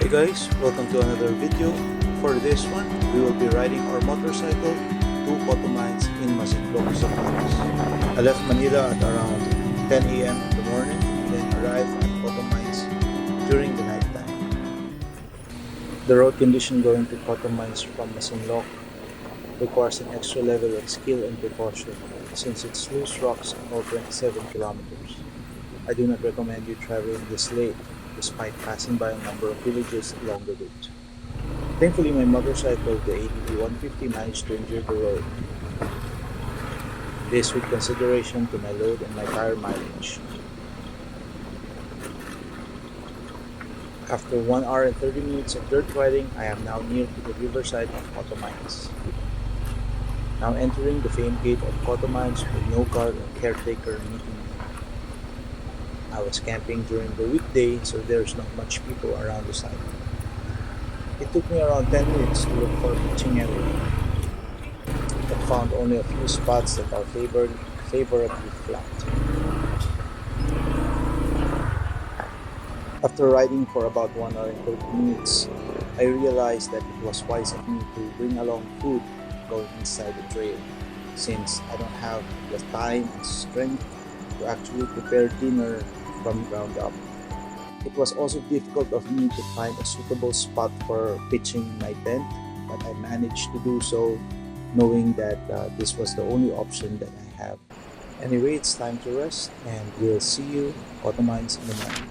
Hey guys, welcome to another video. For this one, we will be riding our motorcycle to Photo Mines in Masinloc, Zambales. I left Manila at around 10 a.m. in the morning and then arrived at Photo Mines during the night time. The road condition going to Photo Mines from Masinloc requires an extra level of skill and precaution since it's loose rocks and all 27 kilometers. I do not recommend you traveling this late despite passing by a number of villages along the route. Thankfully, my motorcycle, the ADV 150, managed to endure the road. This with consideration to my load and my tire mileage. After 1 hour and 30 minutes of dirt riding, I am now near to the riverside of Photo Mines. Now entering the famed gate of Photo Mines with no guard or caretaker meeting me. I was camping during the weekday, so there's not much people around the site. It took me around 10 minutes to look for a pitching area, but found only a few spots that are favorably flat. After riding for about 1 hour and 30 minutes, I realized that it was wise of me to bring along food going inside the trail, since I don't have the time and strength to actually prepare dinner from ground up. It was also difficult of me to find a suitable spot for pitching my tent, but I managed to do so knowing that this was the only option that I have. Anyway, it's time to rest and we'll see you Photo Mines in the morning.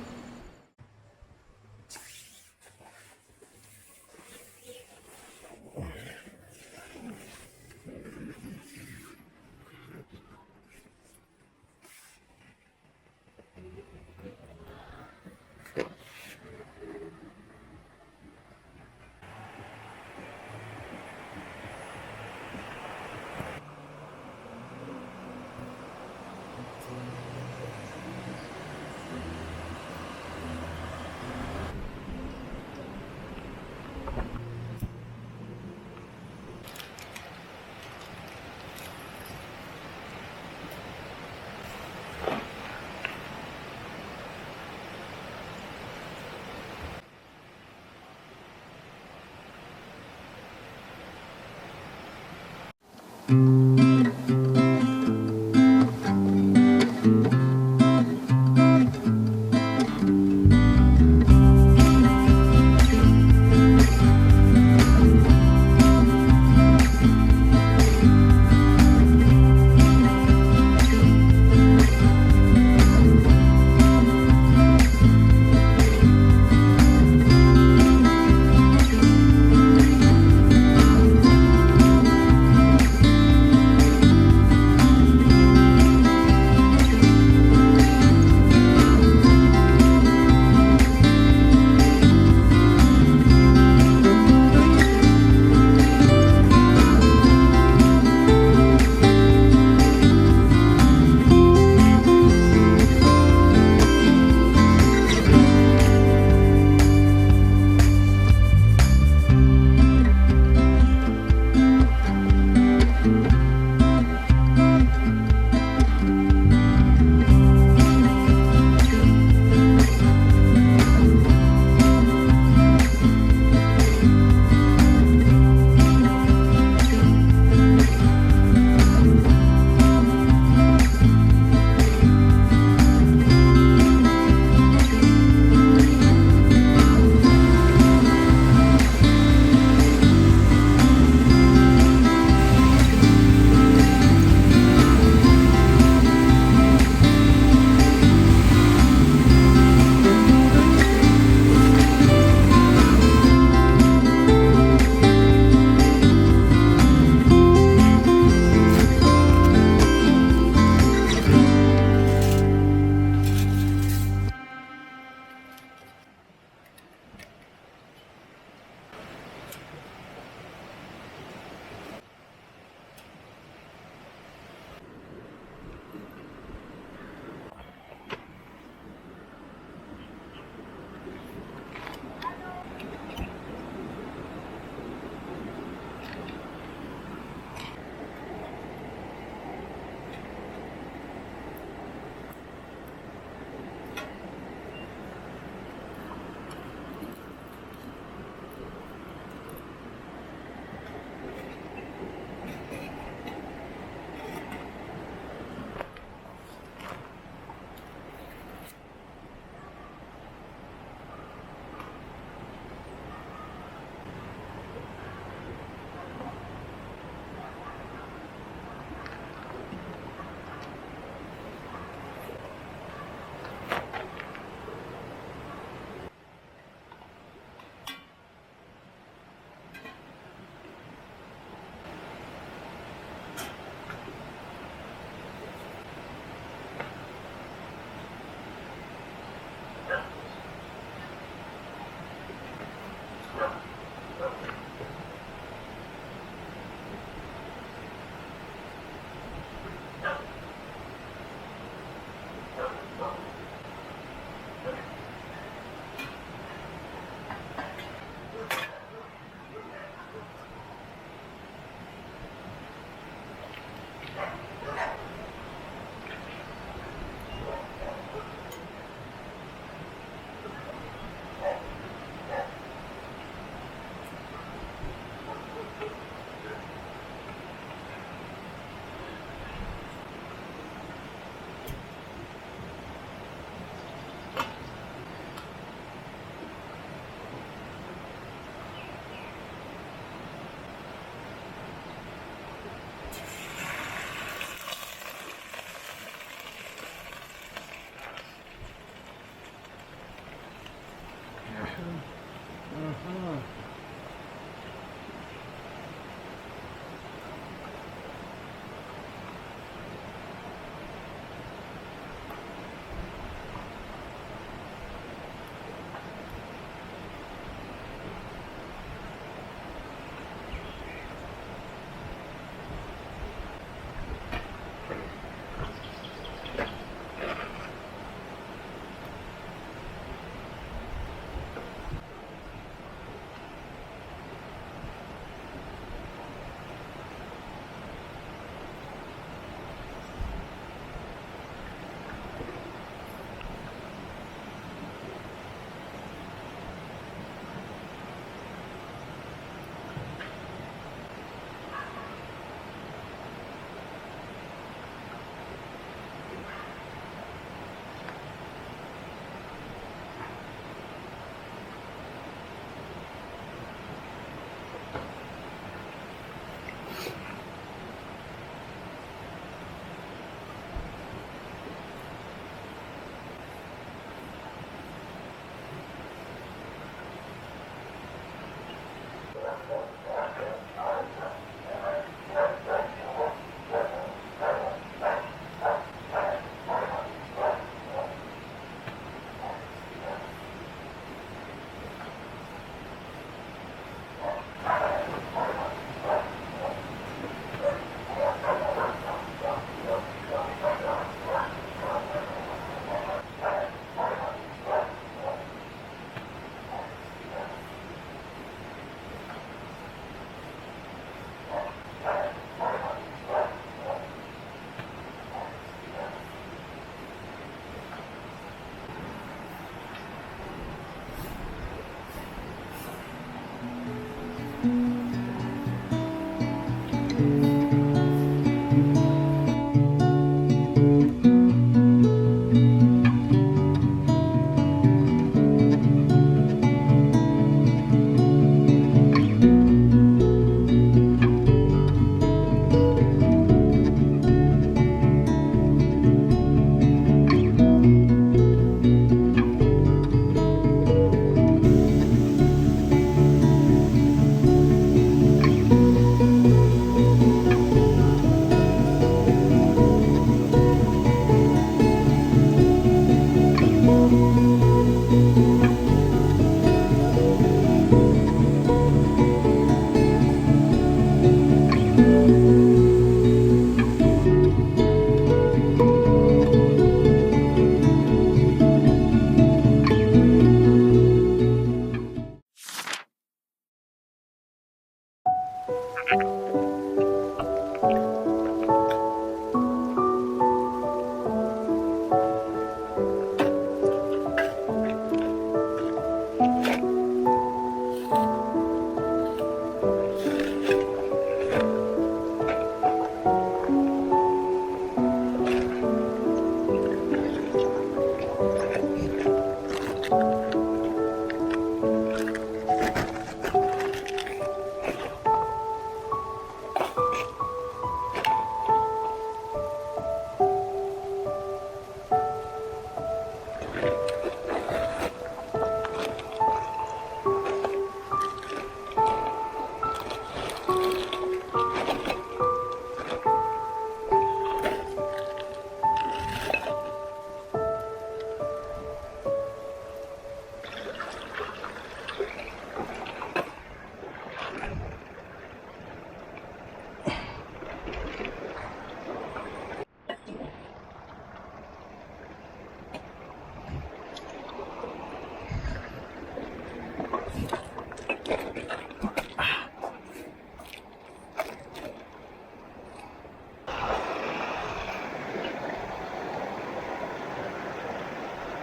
Mhm.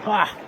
Ah!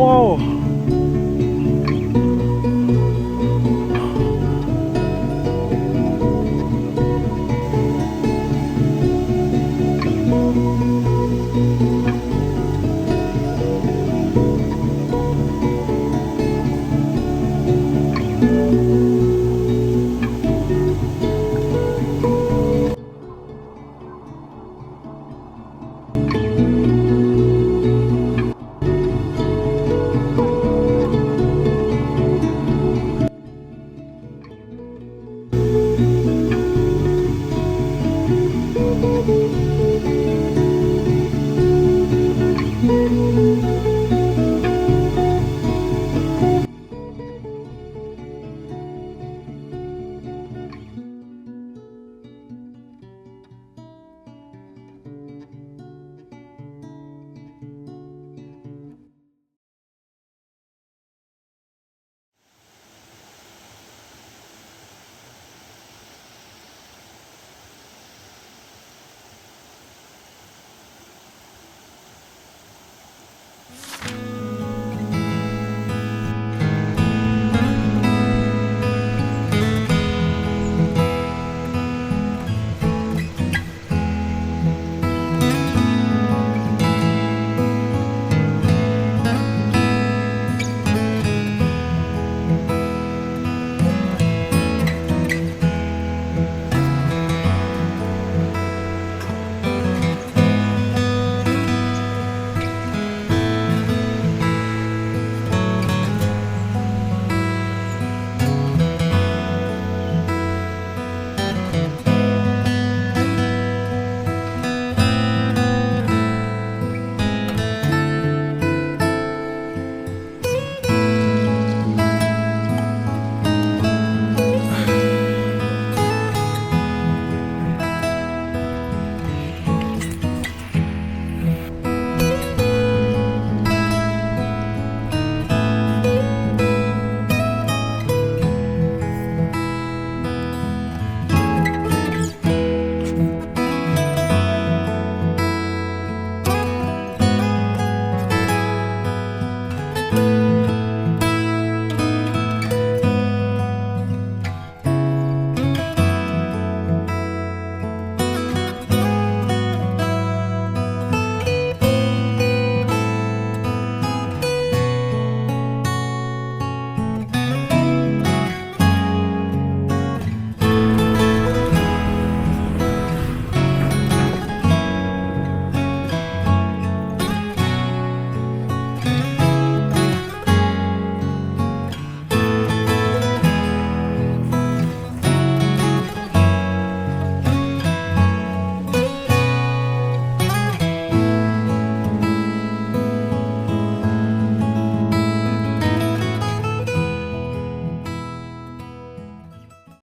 Wow!